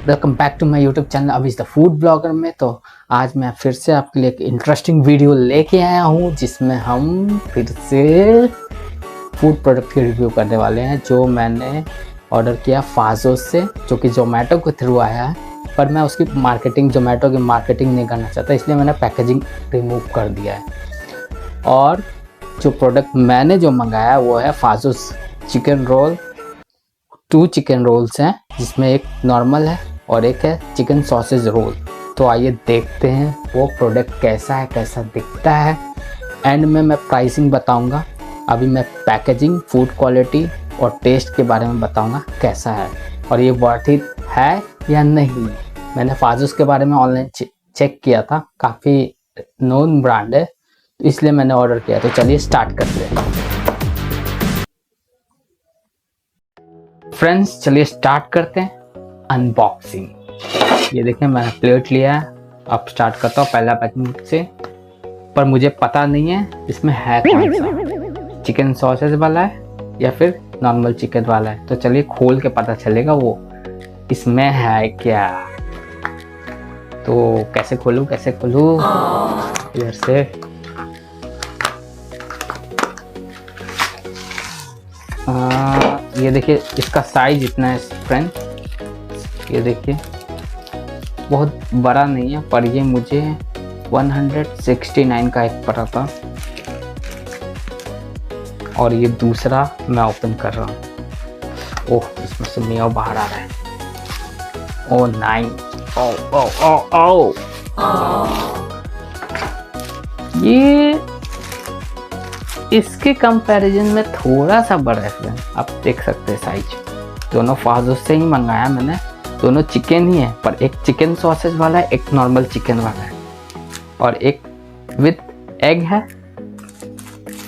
Welcome back to my YouTube channel Abhi the food blogger में। तो आज मैं फिर से आपके लिए एक इंटरेस्टिंग वीडियो लेके आया हूँ जिसमें हम फिर से फूड प्रोडक्ट की रिव्यू करने वाले हैं जो मैंने ऑर्डर किया फाजोस से, जो कि जोमेटो के थ्रू आया है। पर मैं उसकी मार्केटिंग, जोमेटो की मार्केटिंग नहीं करना चाहता, इसलिए मैंने पैकेजिंग रिमूव कर दिया है। और जो प्रोडक्ट मैंने जो मंगाया वो है फाजोस चिकन रोल। 2 चिकन रोल्स हैं जिसमें एक नॉर्मल है और एक है चिकन सॉसेज रोल। तो आइए देखते हैं वो प्रोडक्ट कैसा है, कैसा दिखता है। एंड में मैं प्राइसिंग बताऊंगा। अभी मैं पैकेजिंग, फूड क्वालिटी और टेस्ट के बारे में बताऊंगा कैसा है और ये वर्थ इट है या नहीं। मैंने फाजोस के बारे में ऑनलाइन चेक किया था, काफ़ी नोन ब्रांड है, इसलिए मैंने ऑर्डर किया। तो चलिए स्टार्ट करते हैं फ्रेंड्स, चलिए स्टार्ट करते हैं अनबॉक्सिंग। ये देखें, मैंने प्लेट लिया है। अब स्टार्ट करता हूँ पहला पैकिंग से। पर मुझे पता नहीं है इसमें है कौन सा, चिकन सॉसेज वाला है या फिर नॉर्मल चिकन वाला है। तो चलिए खोल के पता चलेगा वो इसमें है क्या। तो कैसे खोलूँ इधर से। ये देखिए इसका साइज इतना है फ्रेंड। ये देखिए बहुत बड़ा नहीं है, पर ये मुझे 169 का एक पड़ा था। और ये दूसरा मैं ओपन कर रहा हूँ। ओह, इसमें से मेवा बाहर आ रहा है। ओह नाइन, ओह ये इसके कंपैरिजन में थोड़ा सा बड़ा है फ्रेंड। आप देख सकते हैं साइज। दोनों फाजोस से ही मंगाया मैंने, दोनों चिकन ही है, पर एक चिकन सॉसेज वाला है, एक नॉर्मल चिकन वाला है और एक विथ एग है,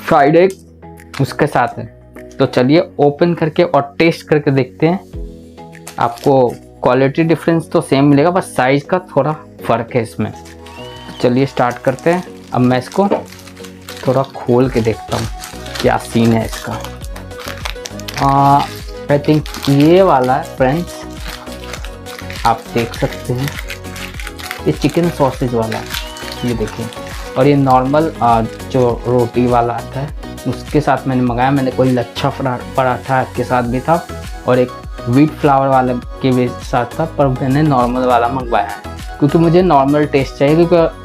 फ्राइड एग उसके साथ है। तो चलिए ओपन करके और टेस्ट करके देखते हैं। आपको क्वालिटी डिफरेंस तो सेम मिलेगा, बस साइज का थोड़ा फर्क है इसमें। चलिए स्टार्ट करते हैं। अब मैं इसको थोड़ा खोल के देखता हूँ क्या सीन है इसका। आई थिंक ये वाला है फ्रेंड्स, आप देख सकते हैं ये चिकन सॉसेज वाला है। ये देखिए, और ये नॉर्मल जो रोटी वाला आता है उसके साथ मैंने मंगाया। मैंने कोई लच्छा पराठा के साथ भी था और एक व्हीट फ्लावर वाले के भी साथ था, पर मैंने नॉर्मल वाला मंगवाया है क्योंकि मुझे नॉर्मल टेस्ट चाहिए। क्योंकि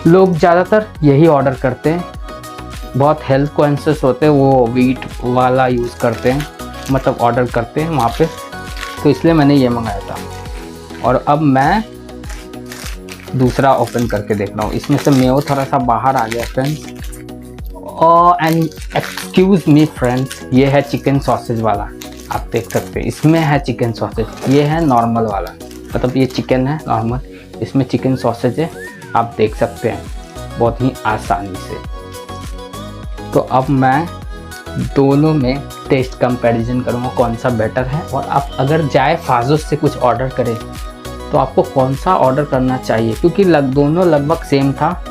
लोग ज़्यादातर यही ऑर्डर करते हैं, बहुत हेल्थ कॉन्शियस होते हैं, वो व्हीट वाला यूज़ करते हैं, मतलब ऑर्डर करते हैं वहाँ पे। तो इसलिए मैंने ये मंगाया था। और अब मैं दूसरा ओपन करके देख रहा हूँ। इसमें से मेवा थोड़ा सा बाहर आ गया friends. And excuse me friends, ये है चिकन सॉसेज वाला। आप देख सकते हैं इसमें है चिकन सॉसेज, ये है नॉर्मल वाला, मतलब ये चिकन है नॉर्मल, इसमें चिकन सॉसेज है। आप देख सकते हैं बहुत ही आसानी से। तो अब मैं दोनों में टेस्ट कंपैरिजन करूँगा कौन सा बेटर है। और आप अगर जाए फाजोस से कुछ ऑर्डर करें तो आपको कौन सा ऑर्डर करना चाहिए, क्योंकि दोनों लगभग सेम था।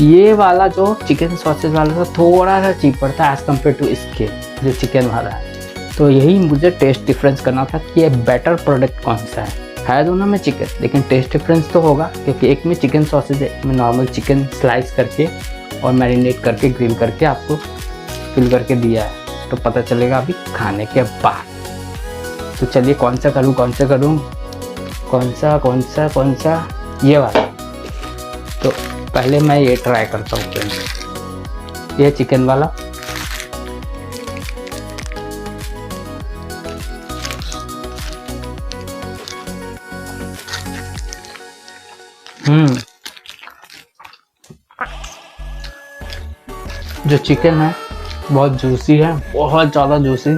ये वाला जो चिकन सॉसेज वाला था थोड़ा सा चीपर था एज़ कम्पेयर टू इसके जो चिकन वाला है। तो यही मुझे टेस्ट डिफरेंस करना था कि ये बेटर प्रोडक्ट कौन सा है दोनों में चिकन, लेकिन टेस्ट डिफरेंस तो होगा क्योंकि एक में चिकन सॉसेज है, एक में नॉर्मल चिकन स्लाइस करके और मैरिनेट करके ग्रिल करके आपको फिल करके दिया है। तो पता चलेगा अभी खाने के बाद। तो चलिए कौन सा करूँ कौन सा ये वाला। तो पहले मैं ये ट्राई करता हूँ फ्रेंड्स, ये चिकन वाला। जो चिकन है बहुत जूसी है, बहुत ज़्यादा जूसी,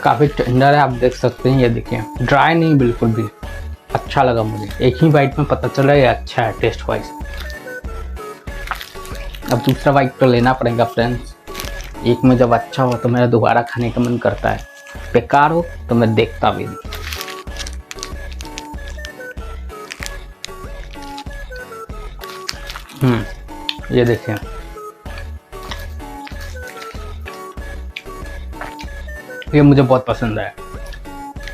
काफ़ी टेंडर है। आप देख सकते हैं, ये देखिए ड्राई नहीं बिल्कुल भी। अच्छा लगा मुझे, एक ही बाइट में पता चला ये अच्छा है टेस्ट वाइज। अब दूसरा बाइट तो लेना पड़ेगा फ्रेंड्स। एक में जब अच्छा हो तो मेरा दोबारा खाने का मन करता है, बेकार हो तो मैं देखता भी नहीं। ये देखिए ये मुझे बहुत पसंद है।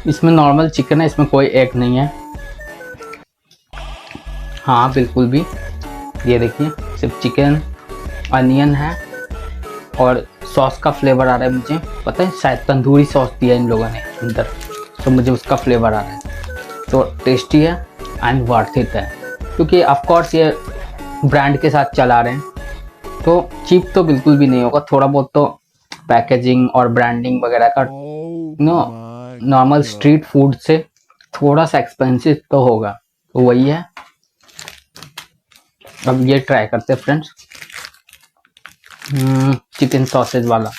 इसमें नॉर्मल चिकन है, इसमें कोई एग नहीं है। हाँ बिल्कुल भी, ये देखिए सिर्फ चिकन, अनियन है और सॉस का फ्लेवर आ रहा है। मुझे पता है शायद तंदूरी सॉस दिया इन लोगों ने अंदर, तो मुझे उसका फ्लेवर आ रहा है। तो टेस्टी है एंड वर्थ इट है, क्योंकि ऑफ कोर्स ये ब्रांड के साथ चला रहे हैं, तो चीप तो बिल्कुल भी नहीं होगा। थोड़ा बहुत तो पैकेजिंग और ब्रांडिंग वगैरह का नॉर्मल स्ट्रीट फूड से थोड़ा सा एक्सपेंसिव तो होगा, तो वही है। अब ये ट्राई करते हैं फ्रेंड्स, चिकन सॉसेज वाला।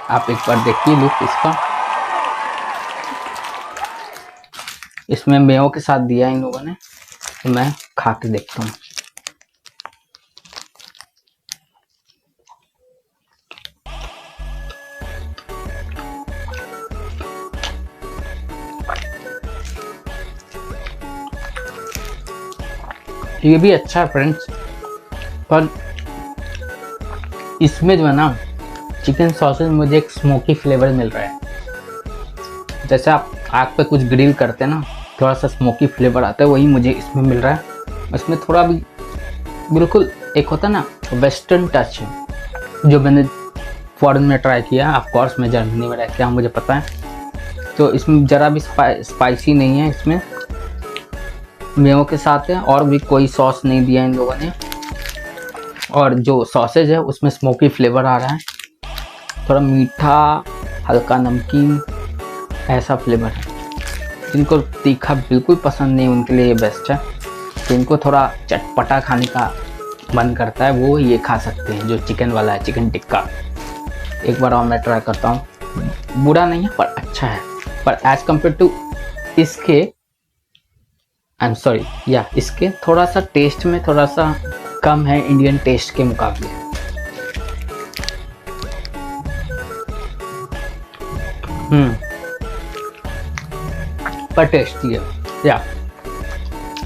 आप एक बार देखिए लुक इसका, इसमें मेयो के साथ दिया इन लोगों ने, तो मैं खा के देखता हूँ। ये भी अच्छा है फ्रेंड्स, पर इसमें जो है ना चिकन सॉसेज मुझे एक स्मोकी फ्लेवर मिल रहा है। जैसे आप आग पे कुछ ग्रिल करते हैं ना, थोड़ा सा स्मोकी फ्लेवर आता है, वही मुझे इसमें मिल रहा है। इसमें थोड़ा भी बिल्कुल एक होता है ना वेस्टर्न टच है, जो मैंने फॉरेन में ट्राई किया। ऑफ कोर्स मैं जर्मनी में रहता हूँ, मुझे पता है। तो इसमें ज़रा भी स्पाइसी नहीं है, इसमें मेयो के साथ है और भी कोई सॉस नहीं दिया इन लोगों ने। और जो सॉसेज है उसमें स्मोकी फ्लेवर आ रहा है, थोड़ा मीठा हल्का नमकीन ऐसा फ्लेवर है। जिनको तीखा बिल्कुल पसंद नहीं उनके लिए ये बेस्ट है। जिनको थोड़ा चटपटा खाने का मन करता है वो ये खा सकते हैं, जो चिकन वाला है, चिकन टिक्का। एक बार और मैं ट्राई करता हूँ, बुरा नहीं है पर अच्छा है। पर एज कम्पेयर टू इसके आई एम सॉरी या इसके थोड़ा सा टेस्ट में थोड़ा सा कम है इंडियन टेस्ट के मुकाबले। पर टेस्टी है। या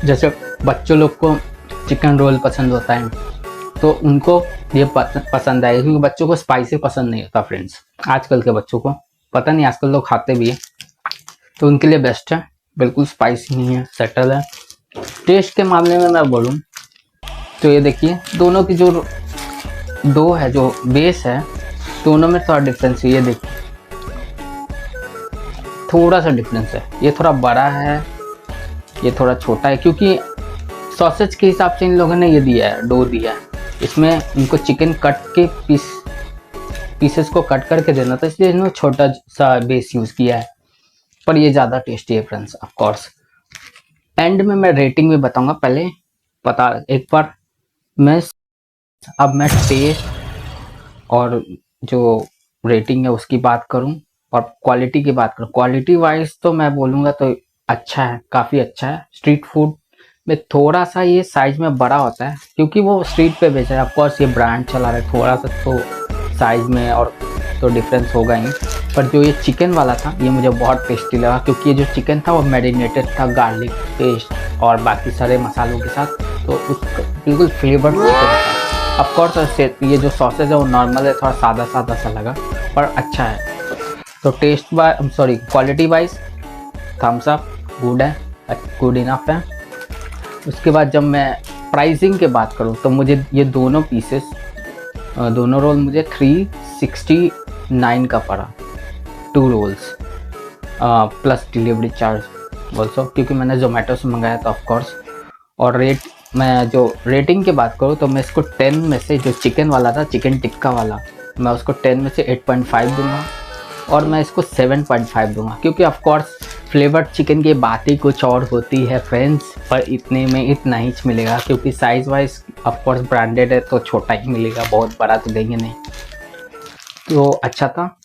जैसे बच्चों लोग को चिकन रोल पसंद होता है तो उनको ये पसंद आएगा, क्योंकि बच्चों को स्पाइसी पसंद नहीं होता फ्रेंड्स। आजकल के बच्चों को पता नहीं, आजकल लोग खाते भी है, तो उनके लिए बेस्ट है। बिल्कुल स्पाइसी नहीं है, सेटल है। टेस्ट के मामले में मैं बोलूँ तो ये देखिए दोनों की जो डो है, जो बेस है, दोनों में थोड़ा डिफरेंस है। ये देखिए थोड़ा सा डिफरेंस है, ये थोड़ा बड़ा है, ये थोड़ा छोटा है, क्योंकि सॉसेज के हिसाब से इन लोगों ने ये दिया है, डो दिया है। इसमें इनको चिकन कट के पीसेस को कट करके देना था, इसलिए इन्होंने छोटा सा बेस यूज़ किया है। पर ये ज़्यादा टेस्टी है फ्रेंड्स। ऑफ कोर्स एंड में मैं रेटिंग भी बताऊंगा, पहले पता एक बार मैं टेस्ट और जो रेटिंग है उसकी बात करूं और क्वालिटी की बात करूं। क्वालिटी वाइज तो मैं बोलूँगा तो अच्छा है, काफ़ी अच्छा है। स्ट्रीट फूड में थोड़ा सा ये साइज में बड़ा होता है, क्योंकि वो स्ट्रीट पे बेच रहा है। ऑफकोर्स ये ब्रांड चला रहा है, थोड़ा सा तो साइज में और तो डिफरेंस होगा ही। पर जो ये चिकन वाला था ये मुझे बहुत टेस्टी लगा, क्योंकि ये जो चिकन था वो मैरिनेटेड था गार्लिक पेस्ट और बाकी सारे मसालों के साथ, तो उसका बिल्कुल फ्लेवर था। ऑफकोर्स ये जो सॉसेज है वो नॉर्मल है, थोड़ा सादा सादा सा लगा, पर अच्छा है। तो taste quality wise thumbs up, good है, गुड इनफ है। उसके बाद जब मैं प्राइसिंग की बात करूँ तो मुझे ये दोनों पीसेस, दोनों रोल मुझे 369 का पड़ा, 2 rolls plus delivery charge also, क्योंकि मैंने जोमेटो से मंगाया था ऑफकोर्स। और मैं जो रेटिंग की बात करूँ तो मैं इसको 10 में से, जो चिकन वाला था, चिकन टिक्का वाला, मैं उसको 10 में से 8.5 दूंगा और मैं इसको 7.5 दूंगा, क्योंकि ऑफकोर्स फ्लेवर्ड चिकन की बात ही कुछ और होती है फ्रेंड्स। पर इतने में इतना ही मिलेगा, क्योंकि साइज़ वाइज ऑफकोर्स ब्रांडेड है तो छोटा ही मिलेगा, बहुत बड़ा तो देंगे नहीं। तो अच्छा था।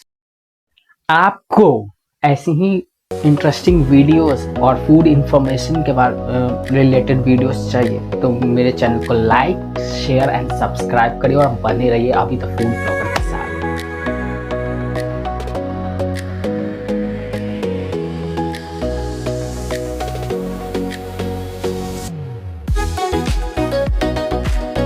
आपको ऐसी ही इंटरेस्टिंग वीडियोस और फूड इंफॉर्मेशन के बाद रिलेटेड वीडियोस चाहिए तो मेरे चैनल को लाइक शेयर एंड सब्सक्राइब करिए और बने रहिए अभी तक फूड।